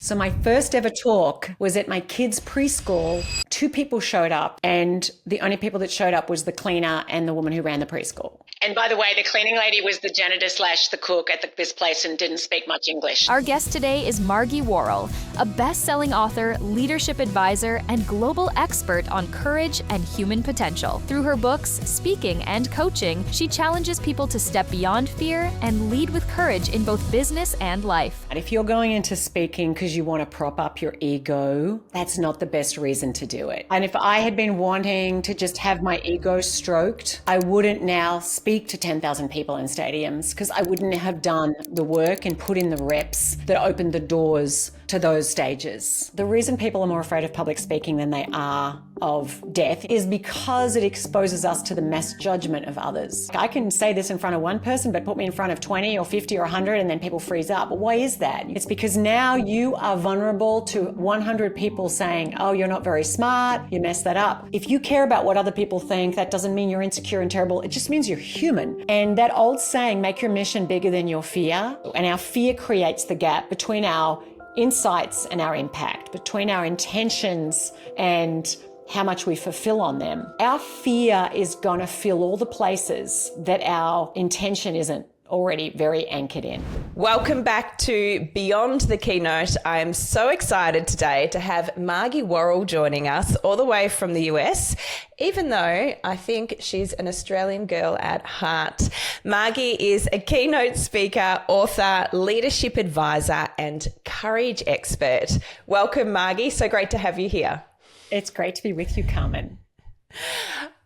So my first ever talk was at my kids' preschool. 2 people showed up, and the only people that showed up was the cleaner and the woman who ran the preschool. And by the way, the cleaning lady was the janitor / the cook at this place and didn't speak much English. Our guest today is Margie Warrell, a best-selling author, leadership advisor, and global expert on courage and human potential. Through her books, speaking, and coaching, she challenges people to step beyond fear and lead with courage in both business and life. And if you're going into speaking because you want to prop up your ego, that's not the best reason to do it. And if I had been wanting to just have my ego stroked, I wouldn't now speak to 10,000 people in stadiums because I wouldn't have done the work and put in the reps that opened the doors to those stages. The reason people are more afraid of public speaking than they are of death is because it exposes us to the mass judgment of others. I can say this in front of one person, but put me in front of 20 or 50 or 100 and then people freeze up. But why is that? It's because now you are vulnerable to 100 people saying, oh, you're not very smart, you messed that up. If you care about what other people think, that doesn't mean you're insecure and terrible. It just means you're human. And that old saying, make your mission bigger than your fear. And our fear creates the gap between our insights and our impact, between our intentions and how much we fulfill on them. Our fear is going to fill all the places that our intention isn't already very anchored in. Welcome back to Beyond the Keynote. I am so excited today to have Margie Warrell joining us all the way from the US, even though I think she's an Australian girl at heart. Margie is a keynote speaker, author, leadership advisor, and courage expert. Welcome, Margie. So great to have you here. It's great to be with you, Carmen.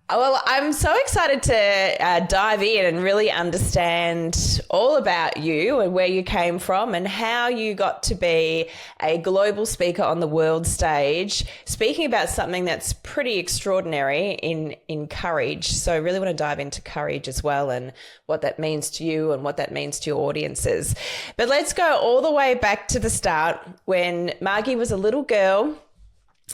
Well, I'm so excited to dive in and really understand all about you and where you came from and how you got to be a global speaker on the world stage, speaking about something that's pretty extraordinary in courage. So I really want to dive into courage as well and what that means to you and what that means to your audiences. But let's go all the way back to the start when Margie was a little girl.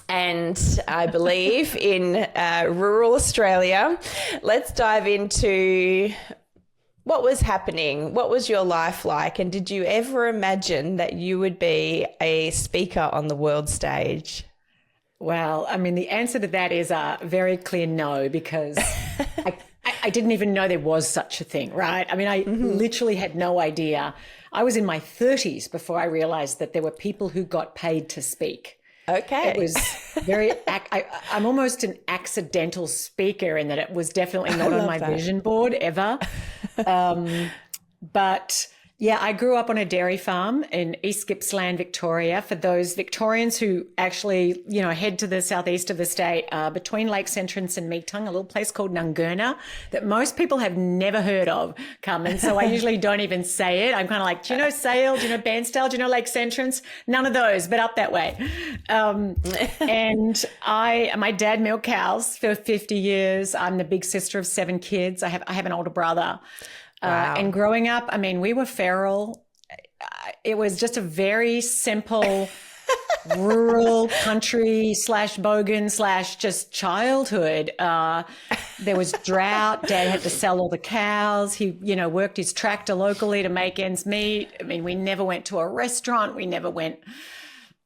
And I believe in rural Australia. Let's dive into what was happening. What was your life like? And did you ever imagine that you would be a speaker on the world stage? Well, I mean, the answer to that is a very clear no, because I didn't even know there was such a thing, right? I mean, I literally had no idea. I was in my 30s before I realized that there were people who got paid to speak. Okay. It was very, I'm almost an accidental speaker in that it was definitely not on my vision board ever. But yeah, I grew up on a dairy farm in East Gippsland, Victoria. For those Victorians who actually, head to the southeast of the state, between Lakes Entrance and Meetung, a little place called Nungurna that most people have never heard of, Carmen. So I usually don't even say it. I'm kind of like, do you know Sale? Do you know Bairnsdale? Do you know Lakes Entrance? None of those, but up that way. And my dad milked cows for 50 years. I'm the big sister of 7 kids. I have an older brother. Wow. And growing up, I mean, we were feral. It was just a very simple rural country / bogan / just childhood. There was drought. Dad had to sell all the cows. He, worked his tractor locally to make ends meet. I mean, we never went to a restaurant. We never went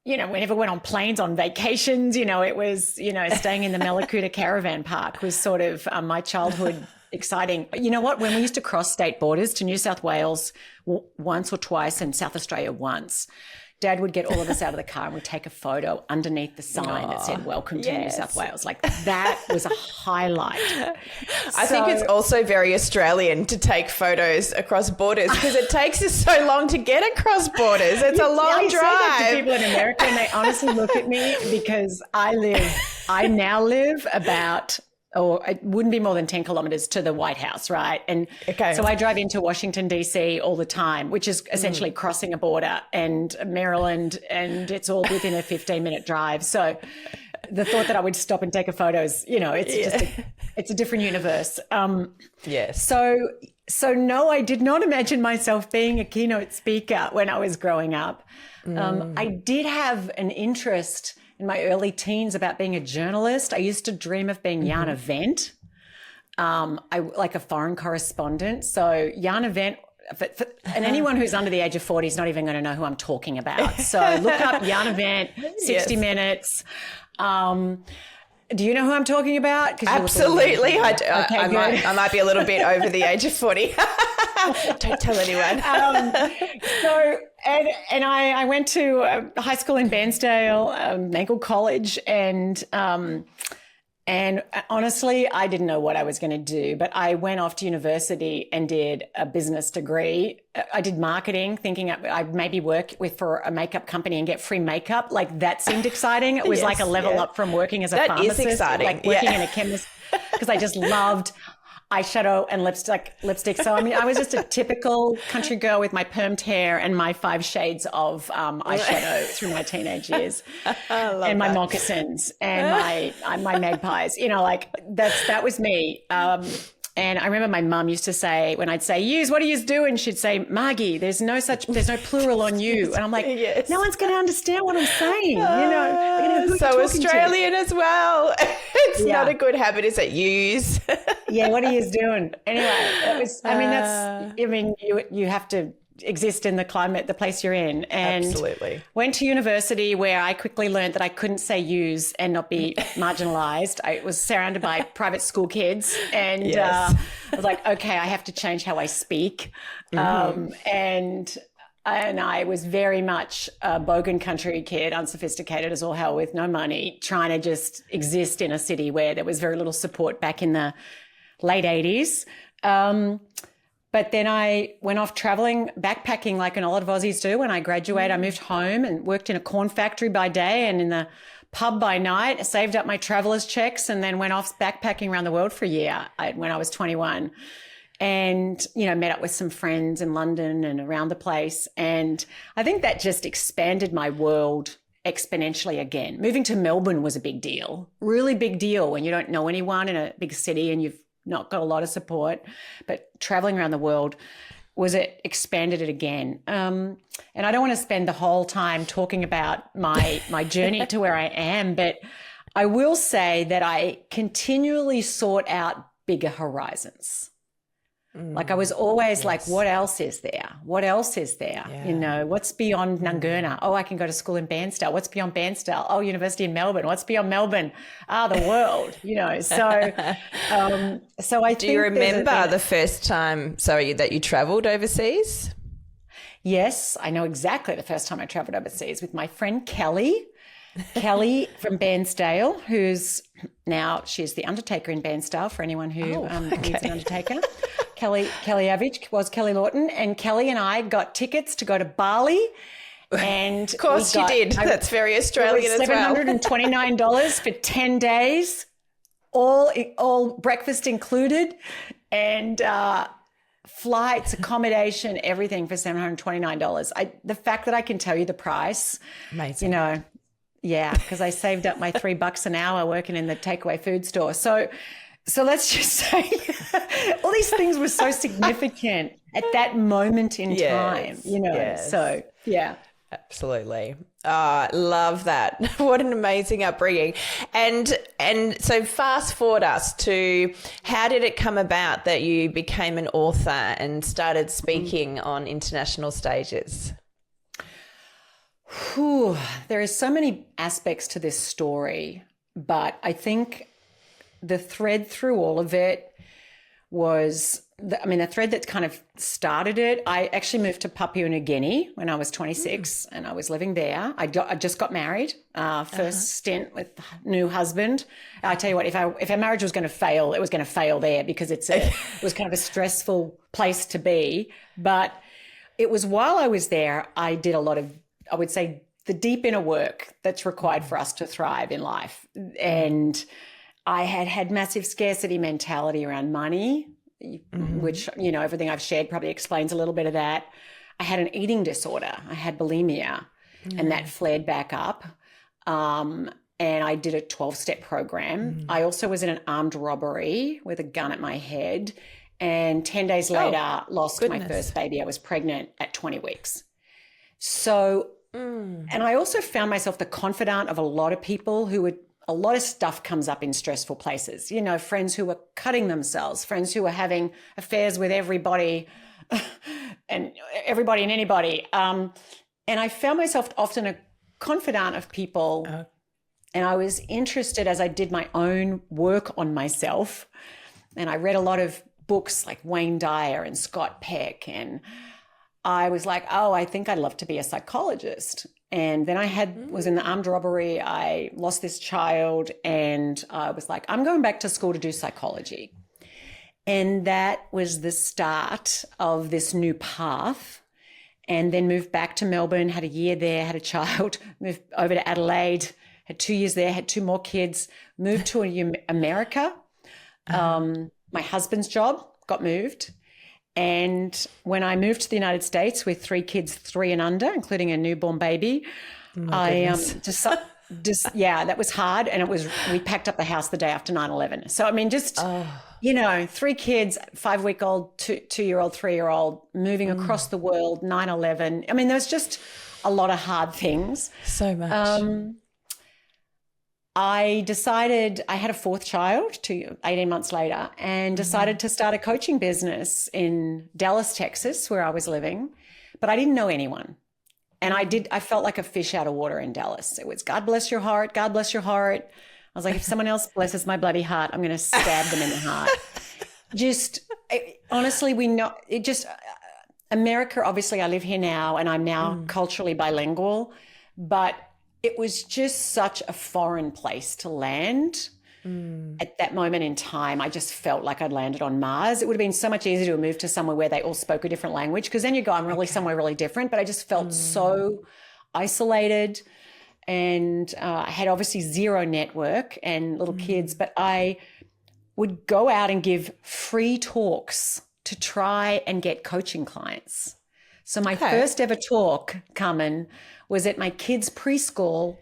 on planes on vacations. It was, staying in the Mallacoota caravan park was sort of my childhood. Exciting. You know what? When we used to cross state borders to New South Wales once or twice and South Australia once, Dad would get all of us out of the car and we'd take a photo underneath the sign that said, welcome to New South Wales. Like that was a highlight. I think it's also very Australian to take photos across borders because it takes us so long to get across borders. It's a long drive. I say that to people in America and they honestly look at me because I now live about or it wouldn't be more than 10 kilometers to the White House, right? And so I drive into Washington, D.C. all the time, which is essentially crossing a border, and Maryland, and it's all within a 15-minute drive. So the thought that I would stop and take a photo is, it's a different universe. Yes. So no, I did not imagine myself being a keynote speaker when I was growing up. I did have an interest in my early teens about being a journalist. I used to dream of being Jana Wendt, like a foreign correspondent. So Jana Wendt and anyone who's under the age of 40 is not even going to know who I'm talking about. So look up Yarn Event, 60 Minutes. Do you know who I'm talking about? Absolutely. I do. Okay, I might be a little bit over the age of 40. Don't tell anyone. I went to high school in Bairnsdale, Mangle College, and honestly, I didn't know what I was going to do, but I went off to university and did a business degree. I did marketing, thinking I'd maybe work for a makeup company and get free makeup. Like that seemed exciting. It was like a level up from working as a pharmacist. That is exciting. Like working in a chemist, because I just loved eyeshadow and lipstick. So, I mean, I was just a typical country girl with my permed hair and my 5 shades of eyeshadow through my teenage years, and my moccasins and my magpies. You know, like that was me. And I remember my mum used to say, when I'd say, "Yous, what are yous doing?" She'd say, "Margie, there's no plural on you." And I'm like, no one's going to understand what I'm saying. You know, who so Australian as well. It's not a good habit, is it? Yous. Yeah, what are yous doing? Anyway, you have to exist in the climate, the place you're in. And absolutely. Went to university where I quickly learned that I couldn't say yous and not be marginalized. I was surrounded by private school kids, and I was like, okay, I have to change how I speak. And I was very much a bogan country kid, unsophisticated as all hell, with no money, trying to just exist in a city where there was very little support back in the late 80s. But then I went off traveling, backpacking like a lot of Aussies do. When I graduated, I moved home and worked in a corn factory by day and in the pub by night. I saved up my traveler's checks and then went off backpacking around the world for a year when I was 21. And, you know, met up with some friends in London and around the place. And I think that just expanded my world exponentially again. Moving to Melbourne was a big deal, really big deal when you don't know anyone in a big city and you've not got a lot of support. But traveling around the world expanded it again. And I don't want to spend the whole time talking about my journey to where I am, but I will say that I continually sought out bigger horizons. Like I was always like, what else is there? What else is there? Yeah. You know, what's beyond Nungurna? Oh, I can go to school in Bairnsdale. What's beyond Bairnsdale? Oh, university in Melbourne. What's beyond Melbourne? The world, you know. So I think. Do you remember the first time, that you traveled overseas? Yes, I know exactly the first time I traveled overseas with my friend Kelly. Kelly from Bairnsdale, she's the undertaker in Bairnsdale for anyone who needs an undertaker. Kelly Avich was Kelly Lawton, and Kelly and I got tickets to go to Bali. And of course you did. That's very Australian as well. $729 for 10 days, all breakfast included, and flights, accommodation, everything for $729. The fact that I can tell you the price, amazing. You know. Yeah, because I saved up my $3 an hour working in the takeaway food store. So let's just say all these things were so significant at that moment in time, you know. Yes. So, yeah. Absolutely. Love that. What an amazing upbringing. And so fast forward us to how did it come about that you became an author and started speaking on international stages? There is so many aspects to this story, but I think the thread through all of it was, the thread that kind of started it. I actually moved to Papua New Guinea when I was 26 and I was living there. I just got married, first stint with new husband. I tell you what, if our marriage was going to fail, it was going to fail there because it was kind of a stressful place to be. But it was while I was there, I did a lot of, I would say, the deep inner work that's required for us to thrive in life. And I had massive scarcity mentality around money, which, you know, everything I've shared probably explains a little bit of that. I had an eating disorder. I had bulimia and that flared back up. And I did a 12-step program. I also was in an armed robbery with a gun at my head. And 10 days later, lost my first baby. I was pregnant at 20 weeks. So, and I also found myself the confidant of a lot of people a lot of stuff comes up in stressful places. You know, friends who were cutting themselves, friends who were having affairs with everybody and everybody and anybody. And I found myself often a confidant of people. And I was interested as I did my own work on myself. And I read a lot of books like Wayne Dyer and Scott Peck. And I was like, oh, I think I'd love to be a psychologist. And then I was in the armed robbery. I lost this child and I was like, I'm going back to school to do psychology. And that was the start of this new path. And then moved back to Melbourne, had a year there, had a child, moved over to Adelaide, had 2 years there, had 2 more kids, moved to America. My husband's job got moved. And when I moved to the United States with 3 kids, 3 and under, including a newborn baby, that was hard. And we packed up the house the day after 9/11. So, I mean, 3 kids, 5-week-old, 2-year-old, 3-year-old, moving across the world, 9/11. I mean, there was just a lot of hard things. So much. I decided I had a 4th child 18 months later and decided to start a coaching business in Dallas, Texas, where I was living, but I didn't know anyone. And I felt like a fish out of water in Dallas. It was, God bless your heart, God bless your heart. I was like, if someone else blesses my bloody heart, I'm going to stab them in the heart. Honestly, America, obviously I live here now and I'm now culturally bilingual, but it was just such a foreign place to land at that moment in time. I just felt like I'd landed on Mars. It would have been so much easier to move to somewhere where they all spoke a different language, because then you go, I'm really somewhere really different. But I just felt so isolated, and I had obviously zero network and little kids, but I would go out and give free talks to try and get coaching clients. So my first ever talk, Carmen, was at my kids' preschool,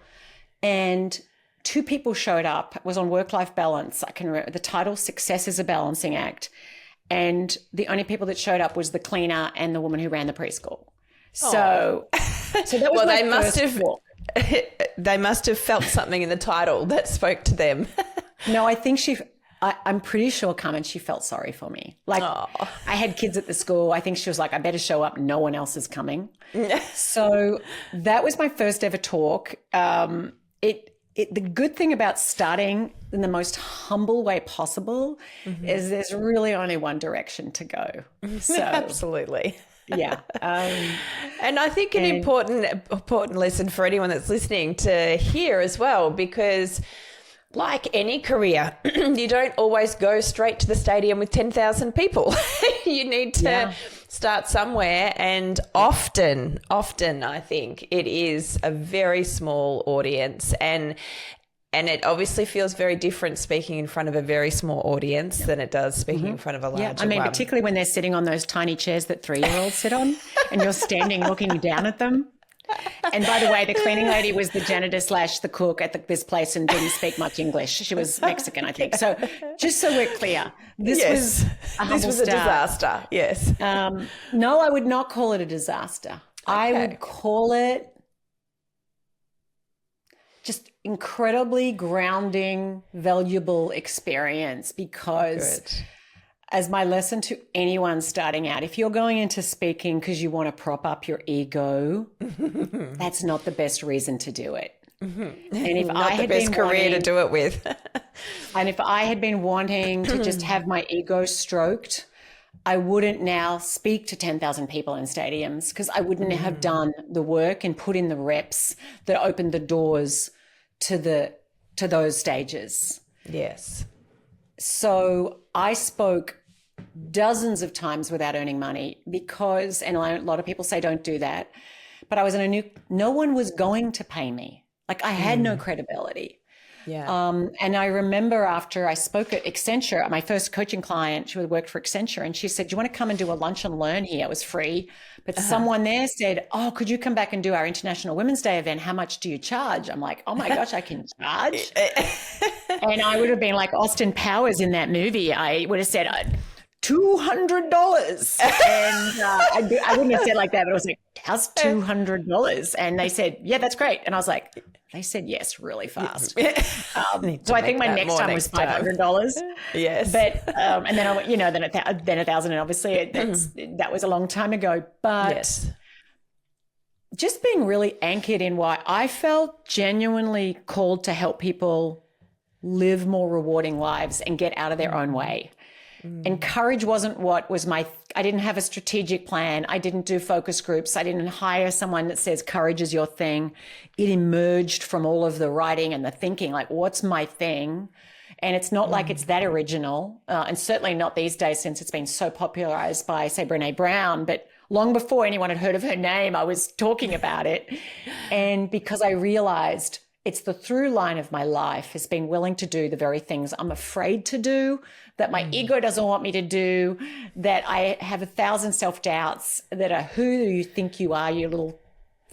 and 2 people showed up. It was on work-life balance. I can remember the title, Success is a Balancing Act. And the only people that showed up was the cleaner and the woman who ran the preschool. So that was they must have felt something in the title that spoke to them. No, I think I'm pretty sure, Carmen, she felt sorry for me. Like, I had kids at the school. I think she was like, I better show up. No one else is coming. So that was my first ever talk. The good thing about starting in the most humble way possible is there's really only one direction to go. So absolutely. Yeah. And I think an important lesson for anyone that's listening to hear as well, because like any career, you don't always go straight to the stadium with 10,000 people. You need to start somewhere. And often, I think it is a very small audience. And it obviously feels very different speaking in front of a very small audience than it does speaking in front of a larger one. Particularly when they're sitting on those tiny chairs that 3-year-olds sit on and you're standing looking down at them. And by the way, the cleaning lady was the janitor / the cook at this place and didn't speak much English. She was Mexican, I think. So just so we're clear, this was a disaster. Yes. No, I would not call it a disaster. I would call it just incredibly grounding, valuable experience, because as my lesson to anyone starting out, if you're going into speaking because you want to prop up your ego, that's not the best reason to do it. And if not the best career to do it with. And if I had been wanting to just have my ego stroked, I wouldn't now speak to 10,000 people in stadiums, because I wouldn't have done the work and put in the reps that opened the doors to those stages. Yes. So I spoke dozens of times without earning money because, and a lot of people say don't do that, but I was no one was going to pay me. Like, I had no credibility. Yeah. And I remember after I spoke at Accenture, my first coaching client, she worked for Accenture, and she said, do you want to come and do a lunch and learn here? It was free. But someone there said, oh, could you come back and do our International Women's Day event? How much do you charge? I'm like, oh my gosh, I can charge. And I would have been like Austin Powers in that movie. I would have said, $200. And I wouldn't have said like that, but I was like, how's $200? And they said, yeah, that's great. And I was like, They said yes really fast. Need to So I make think my that next more time was next time. $500. Yes. But and then I, then then 1,000, and obviously that was a long time ago. But yes. just being really anchored in why I felt genuinely called to help people live more rewarding lives and get out of their own way. And courage wasn't what was I didn't have a strategic plan. I didn't do focus groups. I didn't hire someone that says courage is your thing. It emerged from all of the writing and the thinking, like, what's my thing? And it's not like it's that original, and certainly not these days since it's been so popularized by, say, Brene Brown. But long before anyone had heard of her name, I was talking about it. And because I realized it's the through line of my life is being willing to do the very things I'm afraid to do, that my ego doesn't want me to do, that I have 1,000 self-doubts that are who you think you are, you little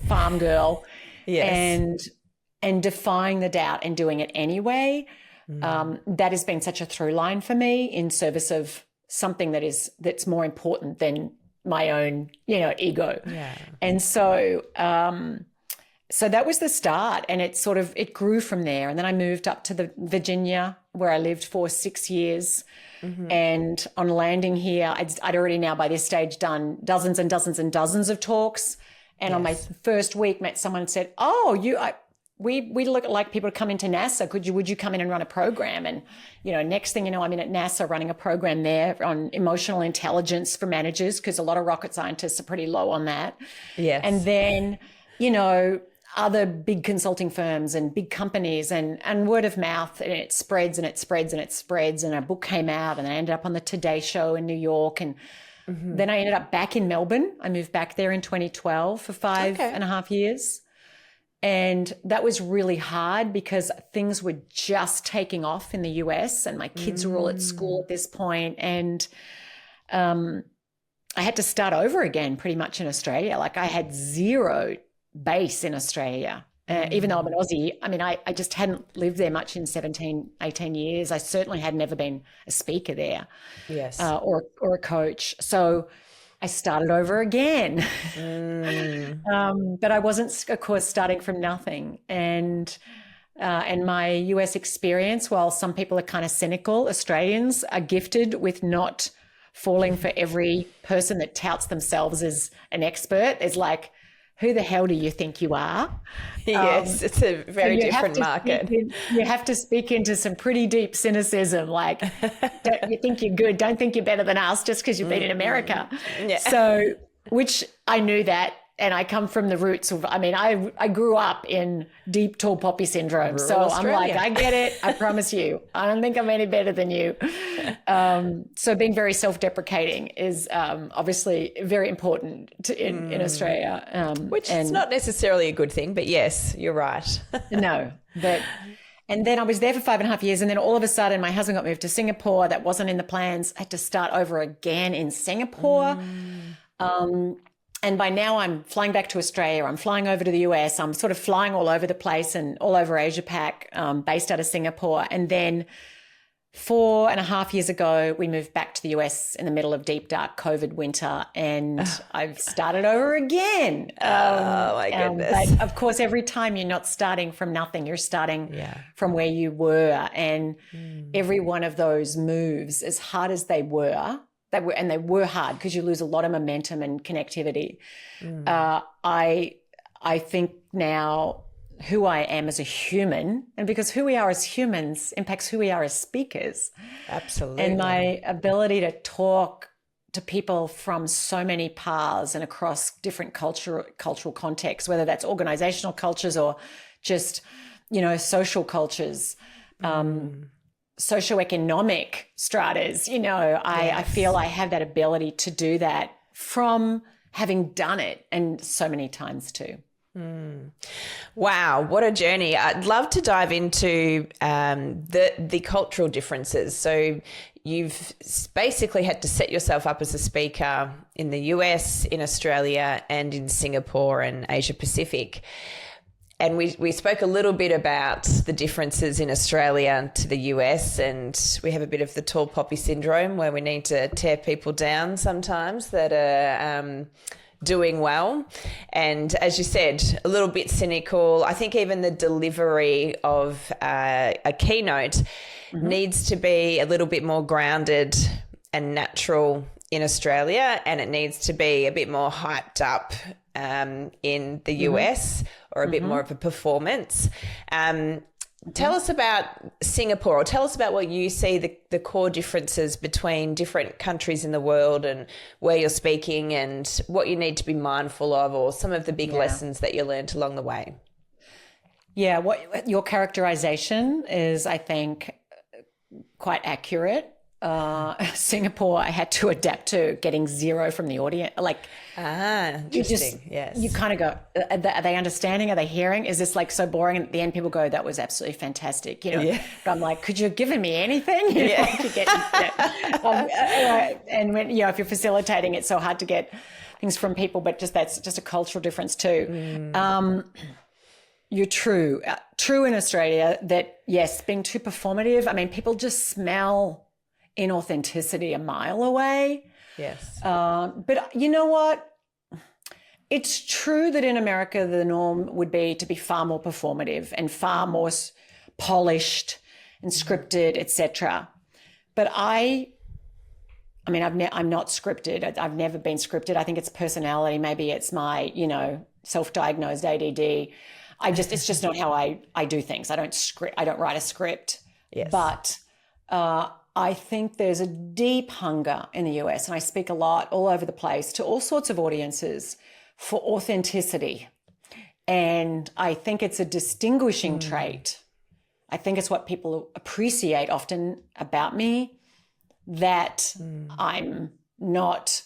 farm girl. Yes. And defying the doubt and doing it anyway. That has been such a through line for me in service of something that's more important than my own, ego. Yeah. And so, so that was the start, and it grew from there. And then I moved up to Virginia, where I lived for 6 years. And on landing here, I'd already now by this stage done dozens and dozens and dozens of talks. And on my first week, met someone and said, "Oh, we look like people to come into NASA. Would you come in and run a program?" And, next thing you know, I'm in at NASA running a program there on emotional intelligence for managers, because a lot of rocket scientists are pretty low on that. Yes. And then, other big consulting firms and big companies and word of mouth, and it spreads and it spreads and it spreads. And a book came out, and I ended up on the Today Show in New York. And then I ended up back in Melbourne. I moved back there in 2012 for 5.5 years. And that was really hard because things were just taking off in the US, and my kids were all at school at this point. And I had to start over again pretty much in Australia. Like, I had zero base in Australia, even though I'm an Aussie. I mean, I just hadn't lived there much in 17, 18 years. I certainly had never been a speaker there, Yes. or a coach. So I started over again. But I wasn't, of course, starting from nothing. And my US experience, while some people are kind of cynical, Australians are gifted with not falling for every person that touts themselves as an expert. It's like, who the hell do you think you are? Yes, it's a very different market. You have to speak into some pretty deep cynicism, like, don't you think you're good, don't think you're better than us just because you've been in America. Yeah. So, which I knew that, and I come from the roots of, I grew up in deep tall poppy syndrome. Rural so Australia. I'm like, I get it, I promise you. I don't think I'm any better than you. So being very self-deprecating is obviously very important in Australia. Which is not necessarily a good thing, but yes, you're right. No, and then I was there for 5.5 years, and then all of a sudden my husband got moved to Singapore. That wasn't in the plans. I had to start over again in Singapore. And by now I'm flying back to Australia. I'm flying over to the US. I'm sort of flying all over the place and all over Asia Pac, based out of Singapore. And then 4.5 years ago, we moved back to the US in the middle of deep, dark COVID winter, and I've started over again. Oh my goodness. But of course, every time you're not starting from nothing, you're starting from where you were. And every one of those moves, as hard as they were hard because you lose a lot of momentum and connectivity. I think now who I am as a human, and because who we are as humans impacts who we are as speakers. Absolutely. And my ability to talk to people from so many paths and across different cultural contexts, whether that's organizational cultures or just, social cultures, socioeconomic stratas, I feel I have that ability to do that from having done it, and so many times too. Wow, what a journey. I'd love to dive into the cultural differences. So you've basically had to set yourself up as a speaker in the US, in Australia, and in Singapore and Asia Pacific. And we spoke a little bit about the differences in Australia to the US, and we have a bit of the tall poppy syndrome where we need to tear people down sometimes that are doing well. And as you said, a little bit cynical. I think even the delivery of a keynote needs to be a little bit more grounded and natural in Australia, and it needs to be a bit more hyped up in the US, or a bit more of a performance. Tell us about Singapore, or tell us about what you see the core differences between different countries in the world, and where you're speaking and what you need to be mindful of, or some of the big lessons that you learned along the way. Yeah, what your characterization is, I think, quite accurate. Singapore, I had to adapt to getting zero from the audience. Interesting. Yes. You kind of go, are they understanding? Are they hearing? Is this like so boring? And at the end, people go, that was absolutely fantastic. You know, but I'm like, could you have given me anything? You know, to get, and when, you know, if you're facilitating, it's so hard to get things from people, but that's just a cultural difference too. You're true in Australia that, yes, being too performative. I mean, people just smell inauthenticity a mile away. Yes. But you know what? It's true that in America, the norm would be to be far more performative and far more polished and scripted, etc. But I'm not scripted. I've never been scripted. I think it's personality. Maybe it's my, you know, self-diagnosed ADD. It's just not how I do things. I don't write a script. Yes. But I think there's a deep hunger in the US, and I speak a lot all over the place to all sorts of audiences for authenticity. And I think it's a distinguishing trait. I think it's what people appreciate often about me, that I'm not,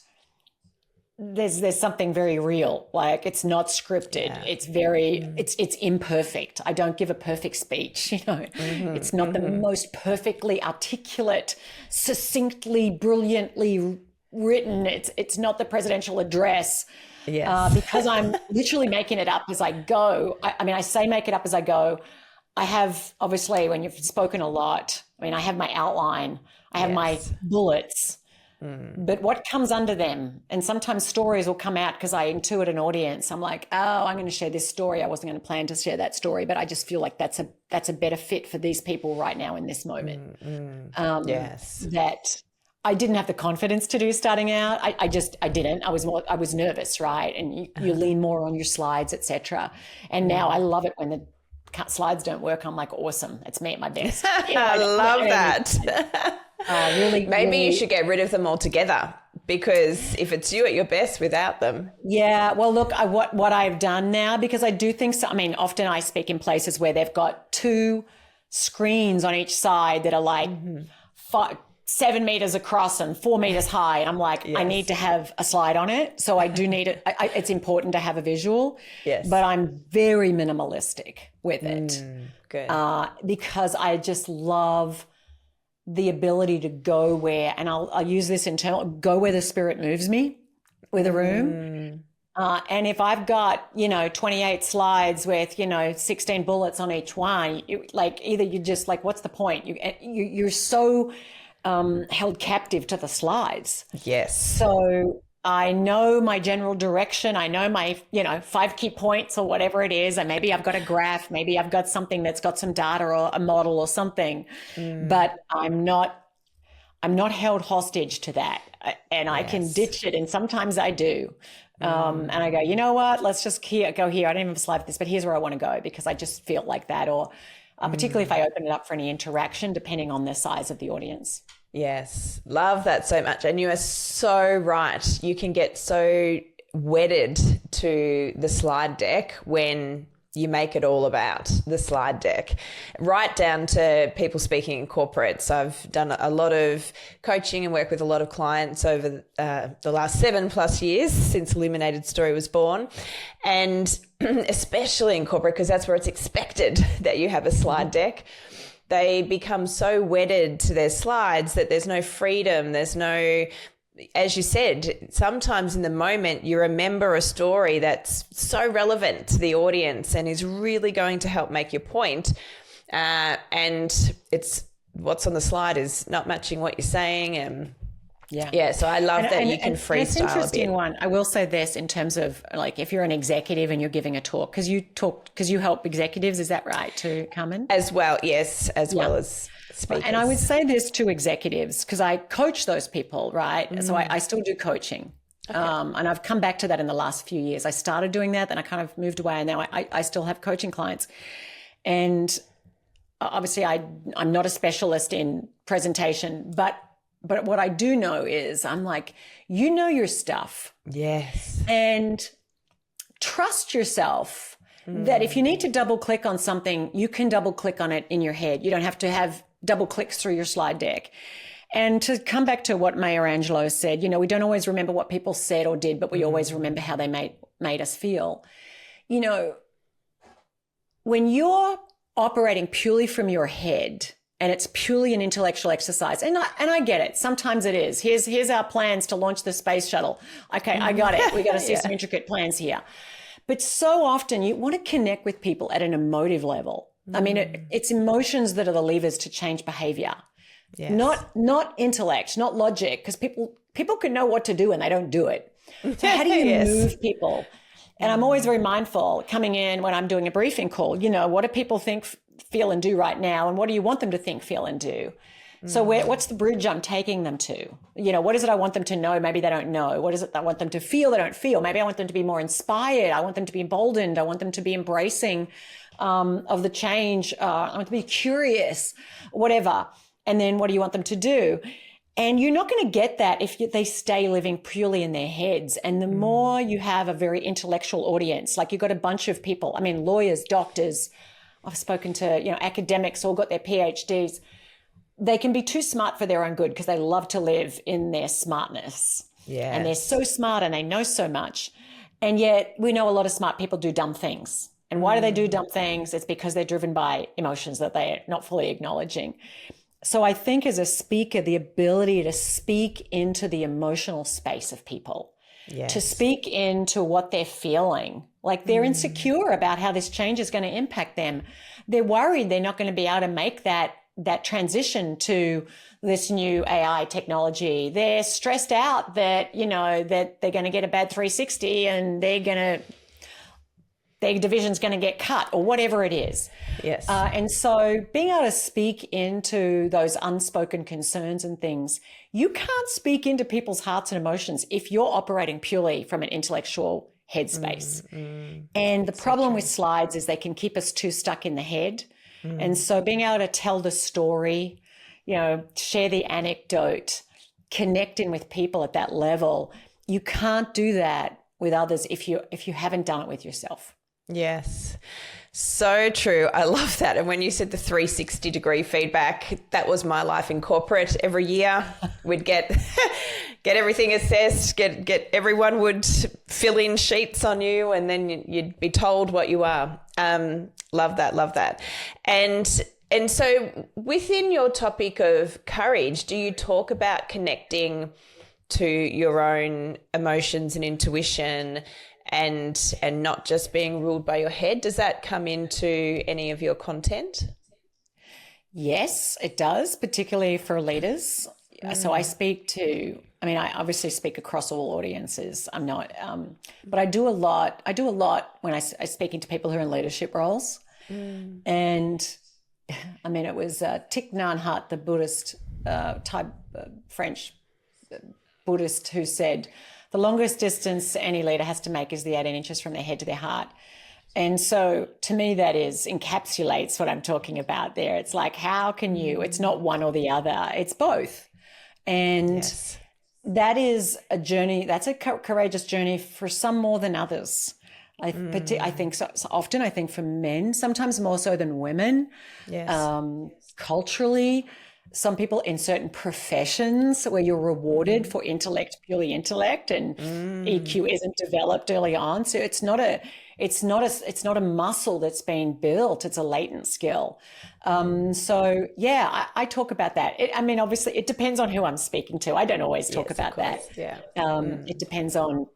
there's something very real. Like, it's not scripted. Yeah. It's very, it's imperfect. I don't give a perfect speech, you know. It's not the most perfectly articulate, succinctly, brilliantly written. It's not the presidential address. Yes. Because I'm literally making it up as I go. I say make it up as I go. I have, obviously, when you've spoken a lot, I have my outline, I have my bullets. But what comes under them, and sometimes stories will come out because I intuit an audience. I'm like, oh, I'm going to share this story. I wasn't going to plan to share that story, but I just feel like that's a better fit for these people right now in this moment. That I didn't have the confidence to do starting out. I didn't. I was nervous, right? And you lean more on your slides, etc. And now I love it when the slides don't work. I'm like, awesome. It's me at my best. I love that. Maybe you should get rid of them altogether, because if it's you at your best without them. Yeah. Well, look, what I've done now, because I do think so. Often I speak in places where they've got 2 screens on each side that are like 7 meters across and 4 meters high. And I'm like, I need to have a slide on it. So I do need it. It's important to have a visual, but I'm very minimalistic with it. Good. Because I just love the ability to go where, and I'll use this in term, go where the spirit moves me with a room. And if I've got, 28 slides with, 16 bullets on each one, either you're just like, what's the point? You're so held captive to the slides. Yes. So I know my general direction. I know my, 5 key points or whatever it is. And maybe I've got a graph. Maybe I've got something that's got some data or a model or something. But I'm not held hostage to that. And I can ditch it. And sometimes I do. And I go, you know what? Let's just go here. I don't even have a slide for this, but here's where I want to go, because I just feel like that. Or particularly if I open it up for any interaction, depending on the size of the audience. Yes, love that so much. And you are so right. You can get so wedded to the slide deck when you make it all about the slide deck, right down to people speaking in corporates. I've done a lot of coaching and work with a lot of clients over the last 7+ years since Illuminated Story was born. And especially in corporate, because that's where it's expected that you have a slide deck. They become so wedded to their slides that there's no freedom. There's no, as you said, sometimes in the moment you remember a story that's so relevant to the audience and is really going to help make your point. And it's what's on the slide is not matching what you're saying. And Yeah. So I love that you can it's freestyle an interesting a bit. one. I will say this in terms of like if you're an executive and you're giving a talk, because you help executives, is that right too, Carmen? As well, yes, as well as speakers. And I would say this to executives because I coach those people, right? So I still do coaching. Okay. And I've come back to that in the last few years. I started doing that, then I kind of moved away, and now I still have coaching clients. And obviously I'm not a specialist in presentation, but what I do know is I'm like, you know your stuff. Yes. And trust yourself that if you need to double click on something, you can double click on it in your head. You don't have to have double clicks through your slide deck. And to come back to what Maya Angelou said, we don't always remember what people said or did, but we always remember how they made us feel. When you're operating purely from your head, and it's purely an intellectual exercise. And I get it. Sometimes it is. Here's our plans to launch the space shuttle. Okay, I got it. We got to see some intricate plans here. But so often you want to connect with people at an emotive level. I mean, it's emotions that are the levers to change behavior. Yes. Not intellect, not logic, because people can know what to do and they don't do it. So how do you move people? And I'm always very mindful coming in when I'm doing a briefing call, what do people think, feel and do right now, and what do you want them to think, feel and do? So what's the bridge I'm taking them to? What is it I want them to know? Maybe they don't know. What is it I want them to feel they don't feel? Maybe I want them to be more inspired. I want them to be emboldened. I want them to be embracing of the change. I want them to be curious, whatever. And then what do you want them to do? And you're not going to get that if they stay living purely in their heads. And the more you have a very intellectual audience, like you've got a bunch of people, lawyers, doctors, I've spoken to, academics, all got their PhDs. They can be too smart for their own good because they love to live in their smartness. Yeah. And they're so smart and they know so much. And yet we know a lot of smart people do dumb things. And why do they do dumb things? It's because they're driven by emotions that they're not fully acknowledging. So I think as a speaker, the ability to speak into the emotional space of people, to speak into what they're feeling, like they're insecure about how this change is going to impact them. They're worried they're not going to be able to make that transition to this new AI technology. They're stressed out that, that they're going to get a bad 360 and their division's going to get cut or whatever it is. Yes. And so being able to speak into those unspoken concerns and things, you can't speak into people's hearts and emotions if you're operating purely from an intellectual headspace. And the problem with slides is they can keep us too stuck in the head. And so being able to tell the story, share the anecdote, connecting with people at that level, you can't do that with others if you haven't done it with yourself. Yes. So true. I love that. And when you said the 360-degree feedback, that was my life in corporate. Every year we'd get everything assessed, get everyone would fill in sheets on you, and then you'd be told what you are. Love that. And so within your topic of courage, do you talk about connecting to your own emotions and intuition and not just being ruled by your head? Does that come into any of your content? Yes, it does, particularly for leaders. So I speak to, I obviously speak across all audiences. I'm not, but I do a lot when I speaking to people who are in leadership roles. And it was Thich Nhat Hanh, the Buddhist French Buddhist, who said, the longest distance any leader has to make is the 18 inches from their head to their heart. And so to me, that encapsulates what I'm talking about there. It's like, how can it's not one or the other, it's both. And that is a journey, that's a courageous journey for some more than others. I think so often, I think for men, sometimes more so than women, culturally, some people in certain professions where you're rewarded for purely intellect, and EQ isn't developed early on. So it's not a muscle that's been built. It's a latent skill. I talk about that. Obviously it depends on who I'm speaking to. I don't always talk about that. Yeah. It depends on,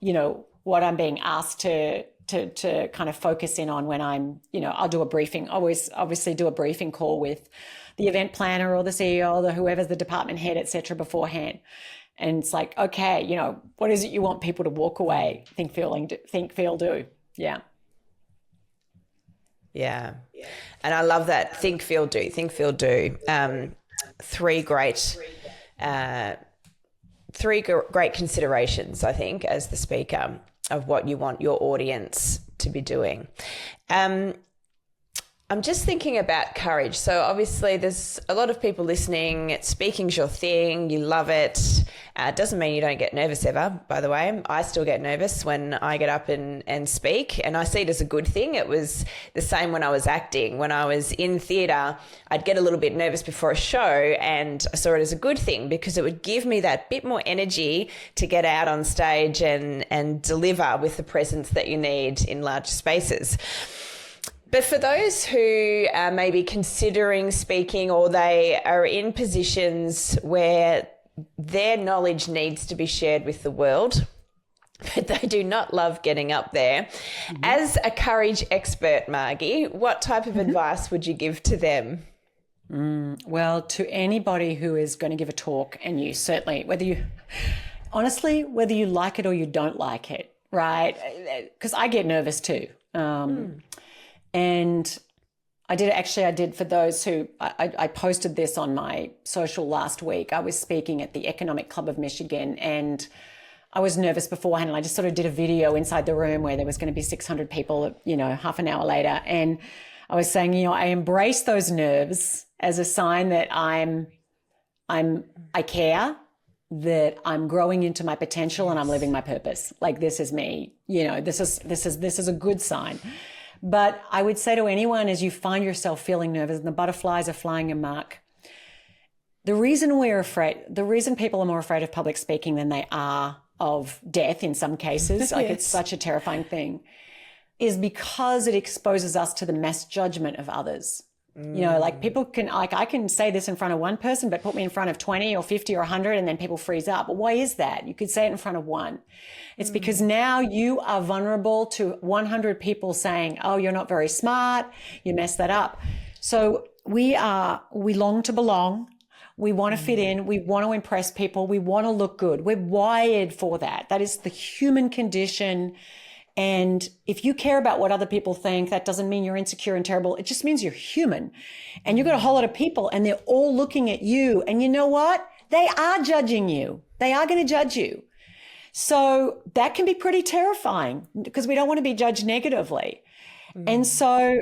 what I'm being asked to kind of focus in on when I'm, I'll do a briefing, obviously do a briefing call with the event planner or the CEO or whoever's the department head, et cetera, beforehand. And it's like, okay, you know, what is it you want people to walk away? Think, feel, do. Yeah. Yeah. And I love that. Think, feel, do. Think, feel, do. Three great considerations, I think, as the speaker of what you want your audience to be doing. I'm just thinking about courage. So obviously there's a lot of people listening. Speaking's your thing. You love it. It doesn't mean you don't get nervous ever, by the way. I still get nervous when I get up and speak, and I see it as a good thing. It was the same when I was acting. When I was in theatre, I'd get a little bit nervous before a show, and I saw it as a good thing because it would give me that bit more energy to get out on stage and deliver with the presence that you need in large spaces. But for those who are maybe considering speaking, or they are in positions where their knowledge needs to be shared with the world, but they do not love getting up there, as a courage expert, Margie, what type of advice would you give to them? Well, to anybody who is going to give a talk, and you certainly, whether you like it or you don't like it, right? Because I get nervous too. And I did for those who, I posted this on my social last week. I was speaking at the Economic Club of Michigan, and I was nervous beforehand, and I just sort of did a video inside the room where there was going to be 600 people, you know, half an hour later. And I was saying, you know, I embrace those nerves as a sign that I care, that I'm growing into my potential, and I'm living my purpose. Like, this is me, you know, this is a good sign. But I would say to anyone, as you find yourself feeling nervous and the butterflies are flying amok, the reason people are more afraid of public speaking than they are of death in some cases, like it's such a terrifying thing, is because it exposes us to the mass judgment of others. You know, like people can, like I can say this in front of one person, but put me in front of 20 or 50 or 100 and then people freeze up. But why is that? You could say it in front of one. It's because now you are vulnerable to 100 people saying, oh, you're not very smart. You messed that up. So we long to belong. We want to fit in. We want to impress people. We want to look good. We're wired for that. That is the human condition. And if you care about what other people think, that doesn't mean you're insecure and terrible. It just means you're human. And you've got a whole lot of people and they're all looking at you. And you know what? They are judging you. They are going to judge you. So that can be pretty terrifying because we don't want to be judged negatively. And so,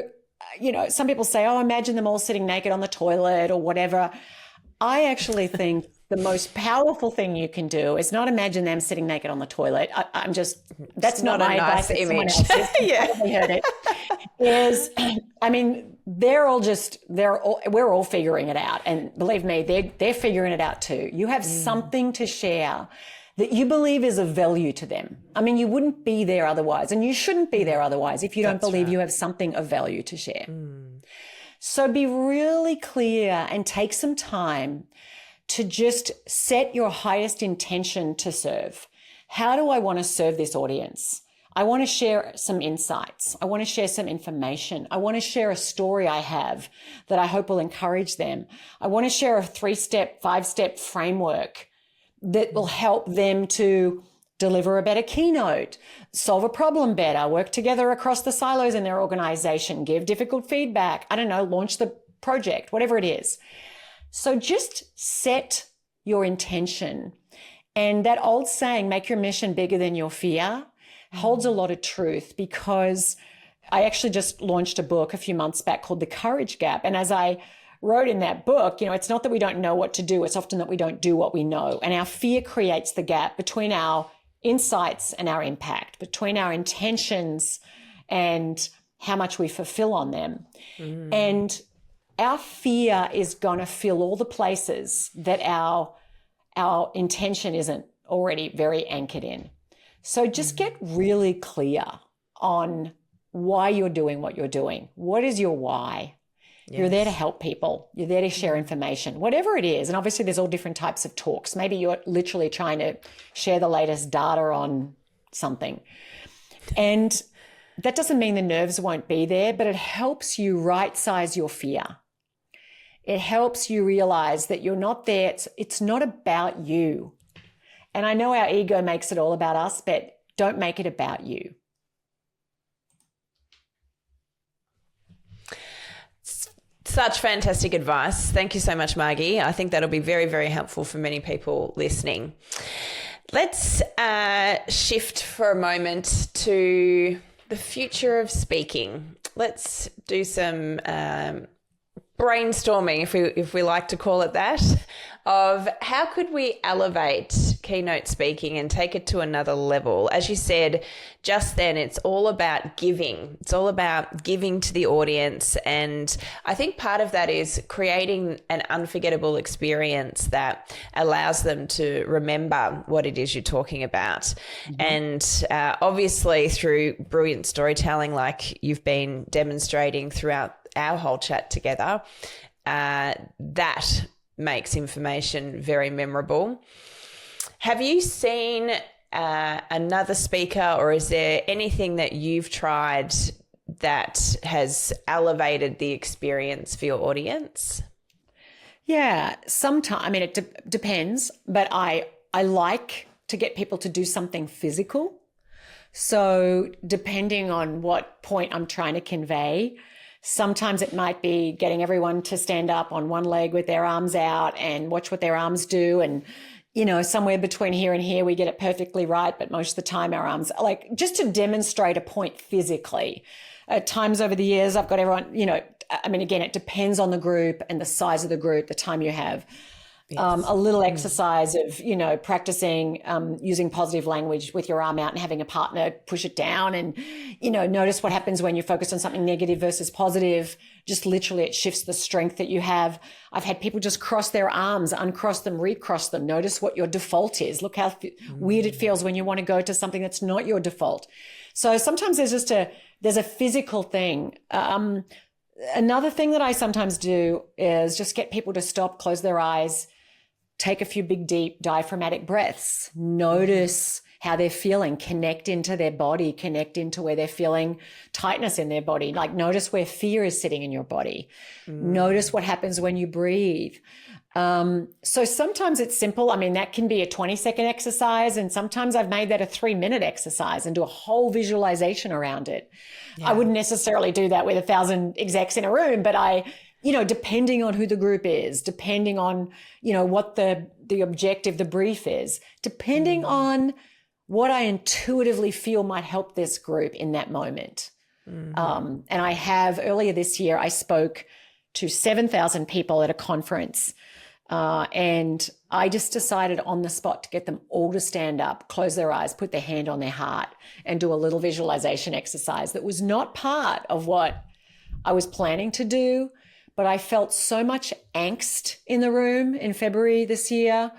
you know, some people say, oh, imagine them all sitting naked on the toilet or whatever. I actually think the most powerful thing you can do is not imagine them sitting naked on the toilet. That's not my nice advice. image. Yeah. I heard it. We're all figuring it out. And believe me, they're figuring it out too. You have something to share that you believe is of value to them. I mean, you wouldn't be there otherwise, and you shouldn't be there otherwise if you don't believe you have something of value to share. So be really clear and take some time to just set your highest intention to serve. How do I want to serve this audience? I want to share some insights. I want to share some information. I want to share a story I have that I hope will encourage them. I want to share a 3-step, 5-step framework that will help them to deliver a better keynote, solve a problem better, work together across the silos in their organization, give difficult feedback, I don't know, launch the project, whatever it is. So just set your intention. And that old saying, make your mission bigger than your fear, holds a lot of truth, because I actually just launched a book a few months back called The Courage Gap. And as I wrote in that book, you know, it's not that we don't know what to do. It's often that we don't do what we know. And our fear creates the gap between our insights and our impact, between our intentions and how much we fulfill on them. And our fear is going to fill all the places that our intention isn't already very anchored in. So just get really clear on why you're doing what you're doing. What is your why? Yes. You're there to help people. You're there to share information, whatever it is. And obviously there's all different types of talks. Maybe you're literally trying to share the latest data on something. And that doesn't mean the nerves won't be there, but it helps you right-size your fear. It helps you realize that you're not there. It's not about you. And I know our ego makes it all about us, but don't make it about you. Such fantastic advice. Thank you so much, Margie. I think that'll be very, very helpful for many people listening. Let's shift for a moment to the future of speaking. Let's do some brainstorming, if we like to call it that, of how could we elevate keynote speaking and take it to another level. As you said just then, it's all about giving. It's all about giving to the audience. And I think part of that is creating an unforgettable experience that allows them to remember what it is you're talking about. Mm-hmm. And obviously through brilliant storytelling like you've been demonstrating throughout our whole chat together, that makes information very memorable. Have you seen another speaker, or is there anything that you've tried that has elevated the experience for your audience? Yeah, sometimes, I mean, it depends, but I like to get people to do something physical. So depending on what point I'm trying to convey, sometimes it might be getting everyone to stand up on one leg with their arms out and watch what their arms do. And, you know, somewhere between here and here, we get it perfectly right. But most of the time our arms, like, just to demonstrate a point physically. At times over the years, I've got everyone, you know, I mean, again, it depends on the group and the size of the group, the time you have. Yes. A little exercise of, you know, practicing using positive language with your arm out and having a partner push it down, and, you know, notice what happens when you focus on something negative versus positive. Just literally it shifts the strength that you have. I've had people just cross their arms, uncross them, recross them. Notice what your default is. Look how weird it feels when you want to go to something that's not your default. So sometimes there's a physical thing. Another thing that I sometimes do is just get people to stop, close their eyes, take a few big, deep diaphragmatic breaths. Notice how they're feeling, connect into their body, connect into where they're feeling tightness in their body. Like, notice where fear is sitting in your body. Notice what happens when you breathe. So sometimes it's simple. I mean, that can be a 20-second exercise. And sometimes I've made that a 3-minute exercise and do a whole visualization around it. Yeah. I wouldn't necessarily do that with 1,000 execs in a room, but you know, depending on who the group is, depending on, you know, what the objective, the brief is, depending on what I intuitively feel might help this group in that moment. And I have, earlier this year, I spoke to 7,000 people at a conference. And I just decided on the spot to get them all to stand up, close their eyes, put their hand on their heart, and do a little visualization exercise that was not part of what I was planning to do. But I felt so much angst in the room in February this year,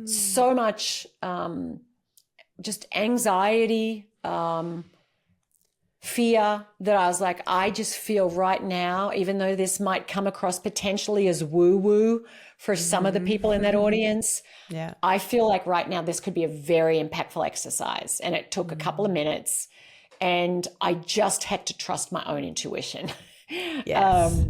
so much just anxiety, fear, that I was like, I just feel right now, even though this might come across potentially as woo-woo for some of the people in that audience, I feel like right now this could be a very impactful exercise. And it took a couple of minutes, and I just had to trust my own intuition. Yes.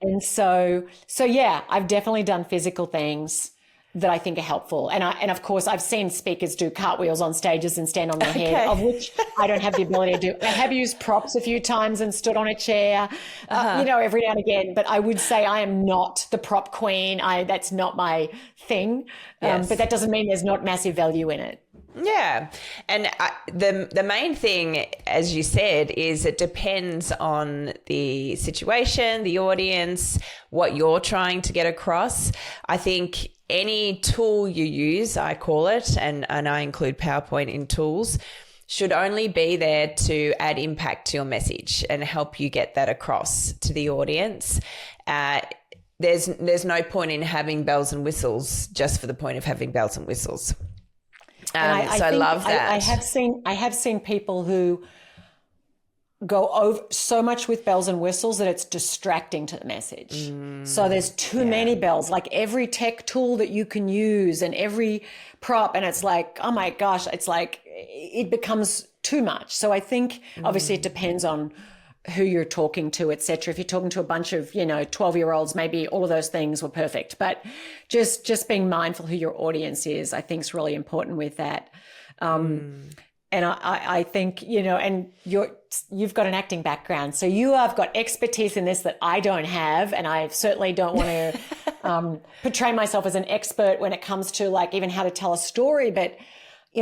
And so yeah, I've definitely done physical things that I think are helpful. And of course, I've seen speakers do cartwheels on stages and stand on their head, of which I don't have the ability to do. I have used props a few times and stood on a chair, you know, every now and again. But I would say I am not the prop queen. That's not my thing. But that doesn't mean there's not massive value in it. Yeah. And the main thing, as you said, is it depends on the situation, the audience, what you're trying to get across. I think any tool you use, I call it, and I include PowerPoint in tools, should only be there to add impact to your message and help you get that across to the audience. There's no point in having bells and whistles just for the point of having bells and whistles. I love that. I have seen people who go over so much with bells and whistles that it's distracting to the message. So there's too many bells, like every tech tool that you can use and every prop. And it's like, oh my gosh, it's like, it becomes too much. So I think obviously it depends on who you're talking to, etc. If you're talking to a bunch of, 12-year-olds, maybe all of those things were perfect. But just being mindful who your audience is, I think, is really important with that. And I think, and you've got an acting background, so you have got expertise in this that I don't have, and I certainly don't want to portray myself as an expert when it comes to like even how to tell a story. But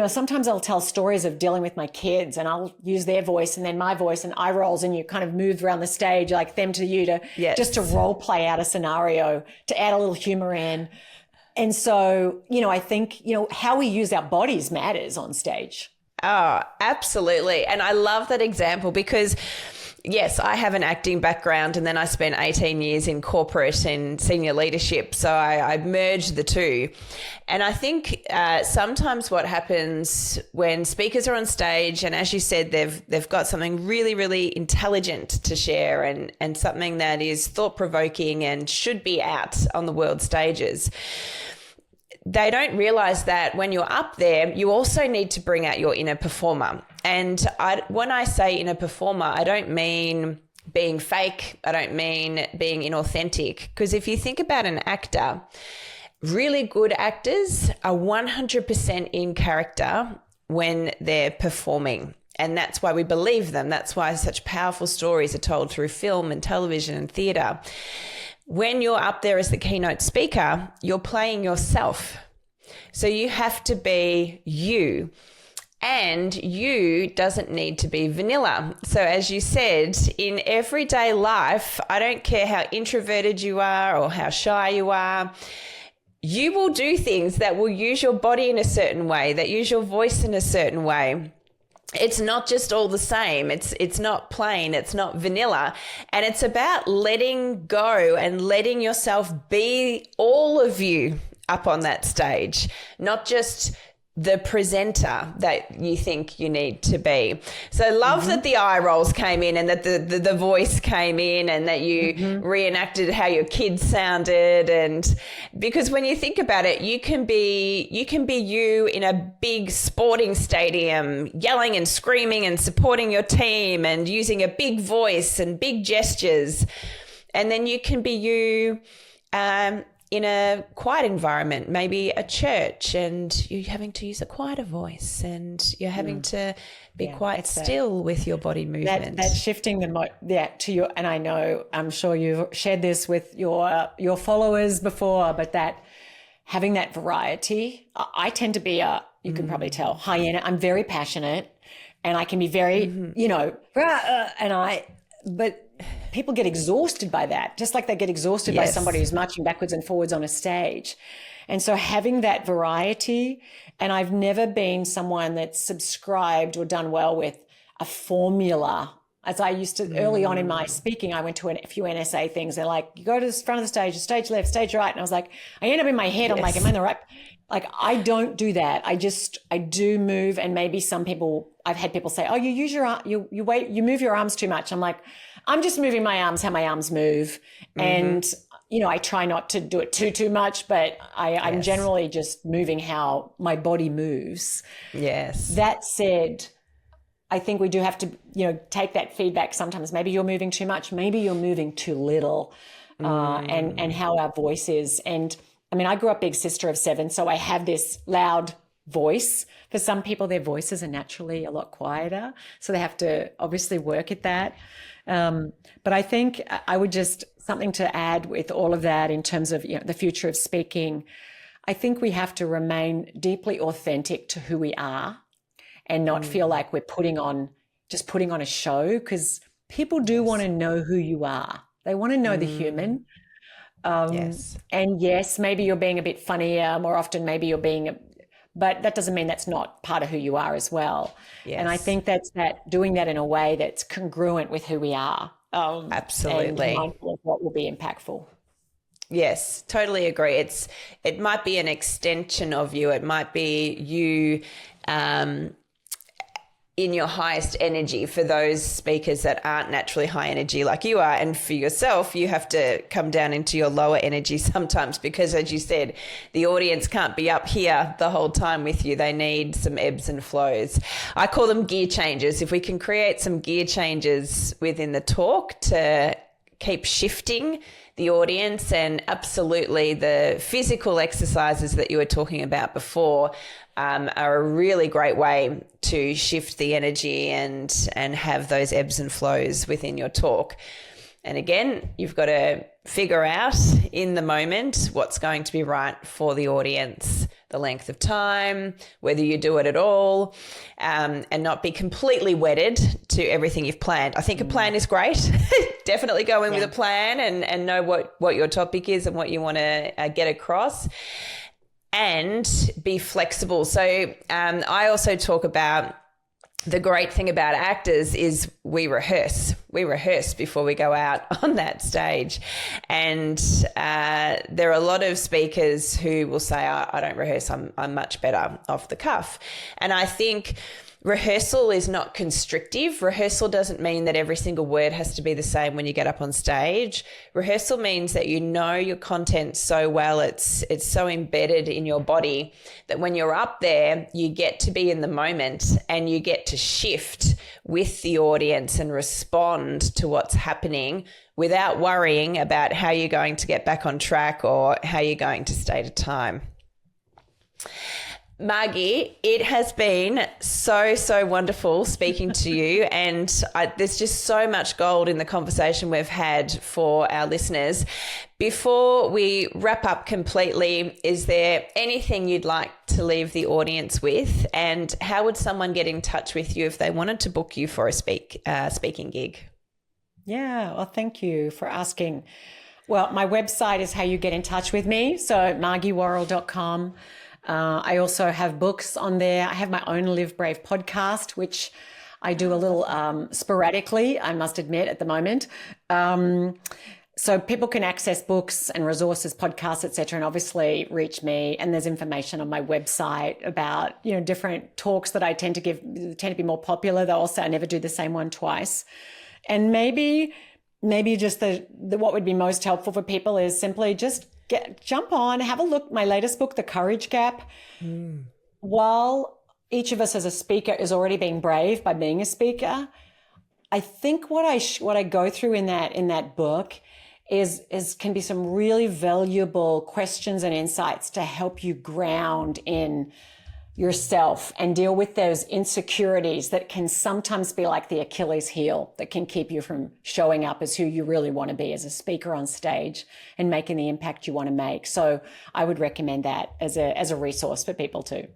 sometimes I'll tell stories of dealing with my kids, and I'll use their voice and then my voice and eye rolls, and you kind of move around the stage like them to you to just to role play out a scenario, to add a little humor in. And so, I think, how we use our bodies matters on stage. Oh, absolutely. And I love that example because, yes, I have an acting background, and then I spent 18 years in corporate and senior leadership. So I merged the two. And I think sometimes what happens when speakers are on stage, and as you said, they've got something really, really intelligent to share and something that is thought-provoking and should be out on the world stages. They don't realize that when you're up there, you also need to bring out your inner performer. And when I say inner performer, I don't mean being fake. I don't mean being inauthentic. Because if you think about an actor, really good actors are 100% in character when they're performing. And that's why we believe them. That's why such powerful stories are told through film and television and theatre. When you're up there as the keynote speaker, you're playing yourself. So you have to be you. And you doesn't need to be vanilla. So as you said, in everyday life, I don't care how introverted you are or how shy you are, you will do things that will use your body in a certain way, that use your voice in a certain way. It's not just all the same. It's not plain. It's not vanilla. And it's about letting go and letting yourself be all of you up on that stage, not just the presenter that you think you need to be. So love that the eye rolls came in and that the voice came in and that you reenacted how your kids sounded. And because when you think about it, you can be you in a big sporting stadium, yelling and screaming and supporting your team and using a big voice and big gestures. And then you can be you in a quiet environment, maybe a church, and you're having to use a quieter voice and you're having to be quite still with your body movement. That shifting to your, and I know, I'm sure you've shared this with your followers before, but that having that variety, I tend to be you can probably tell, hyena. I'm very passionate and I can be very, but people get exhausted by that, just like they get exhausted by somebody who's marching backwards and forwards on a stage. And so having that variety, and I've never been someone that's subscribed or done well with a formula. As I used to early on in my speaking, I went to a few NSA things. They're like, you go to the front of the stage left, stage right. And I was like, I end up in my head. I'm like, am I in the right? Like, I don't do that. I do move. And maybe some people, I've had people say, oh, you use your arm, you move your arms too much. I'm like, I'm just moving my arms, how my arms move. And, I try not to do it too much, but I'm generally just moving how my body moves. Yes. That said, I think we do have to, take that feedback sometimes. Maybe you're moving too much, maybe you're moving too little, and how our voice is. And I mean, I grew up big sister of 7, so I have this loud voice. For some people, their voices are naturally a lot quieter, so they have to obviously work at that. But I think I would just, something to add with all of that in terms of, the future of speaking, I think we have to remain deeply authentic to who we are and not feel like we're putting on a show, because people do want to know who you are. They want to know the human. And yes, maybe you're being a bit funnier more often, maybe you're being but that doesn't mean that's not part of who you are as well. Yes. And I think that's doing that in a way that's congruent with who we are. Absolutely. And mindful of what will be impactful. Yes, totally agree. It might be an extension of you. It might be you in your highest energy for those speakers that aren't naturally high energy like you are. And for yourself, you have to come down into your lower energy sometimes because, as you said, the audience can't be up here the whole time with you. They need some ebbs and flows. I call them gear changes. If we can create some gear changes within the talk to keep shifting the audience, and absolutely the physical exercises that you were talking about before are a really great way to shift the energy and have those ebbs and flows within your talk. And again, you've got to figure out in the moment what's going to be right for the audience, the length of time, whether you do it at all, and not be completely wedded to everything you've planned. I think a plan is great. Definitely go in with a plan and know what your topic is and what you want to get across. And be flexible. So I also talk about the great thing about actors is we rehearse. We rehearse before we go out on that stage. And there are a lot of speakers who will say, I don't rehearse, I'm much better off the cuff. And I think rehearsal is not constrictive. Rehearsal doesn't mean that every single word has to be the same when you get up on stage. Rehearsal means that you know your content so well, it's so embedded in your body that when you're up there, you get to be in the moment and you get to shift with the audience and respond to what's happening without worrying about how you're going to get back on track or how you're going to stay to time. Margie, it has been so wonderful speaking to you, and there's just so much gold in the conversation we've had for our listeners. Before we wrap up completely, is there anything you'd like to leave the audience with, and how would someone get in touch with you if they wanted to book you for a speaking gig? Yeah, well, thank you for asking. Well, my website is how you get in touch with me, so margiewarrell.com. I also have books on there. I have my own Live Brave podcast, which I do a little sporadically, I must admit, at the moment. So people can access books and resources, podcasts, etc., and obviously reach me. And there's information on my website about, different talks that I tend to be more popular. Though also I never do the same one twice. And maybe just the what would be most helpful for people is simply just jump on, have a look. My latest book, The Courage Gap. While each of us as a speaker is already being brave by being a speaker, I think what I go through in that book can be some really valuable questions and insights to help you ground in yourself and deal with those insecurities that can sometimes be like the Achilles heel that can keep you from showing up as who you really want to be as a speaker on stage and making the impact you want to make. So I would recommend that as a resource for people too.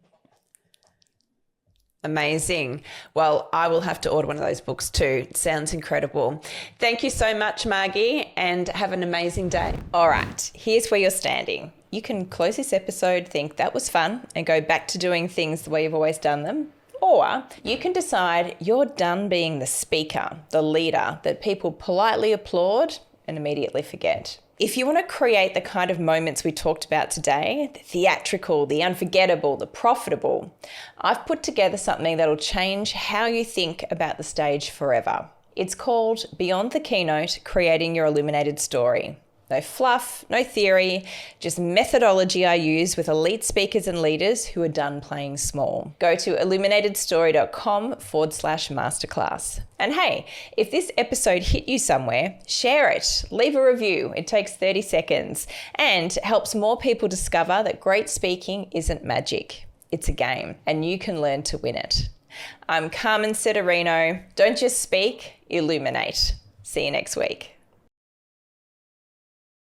Amazing. Well, I will have to order one of those books too. It sounds incredible. Thank you so much, Margie, and have an amazing day. All right, here's where you're standing. You can close this episode, think that was fun, and go back to doing things the way you've always done them. Or you can decide you're done being the speaker, the leader that people politely applaud and immediately forget. If you want to create the kind of moments we talked about today, the theatrical, the unforgettable, the profitable, I've put together something that'll change how you think about the stage forever. It's called Beyond the Keynote, Creating Your Illuminated Story. No fluff, no theory, just methodology I use with elite speakers and leaders who are done playing small. Go to illuminatedstory.com/masterclass. And hey, if this episode hit you somewhere, share it, leave a review. It takes 30 seconds and helps more people discover that great speaking isn't magic. It's a game and you can learn to win it. I'm Carmen Sederino. Don't just speak, illuminate. See you next week.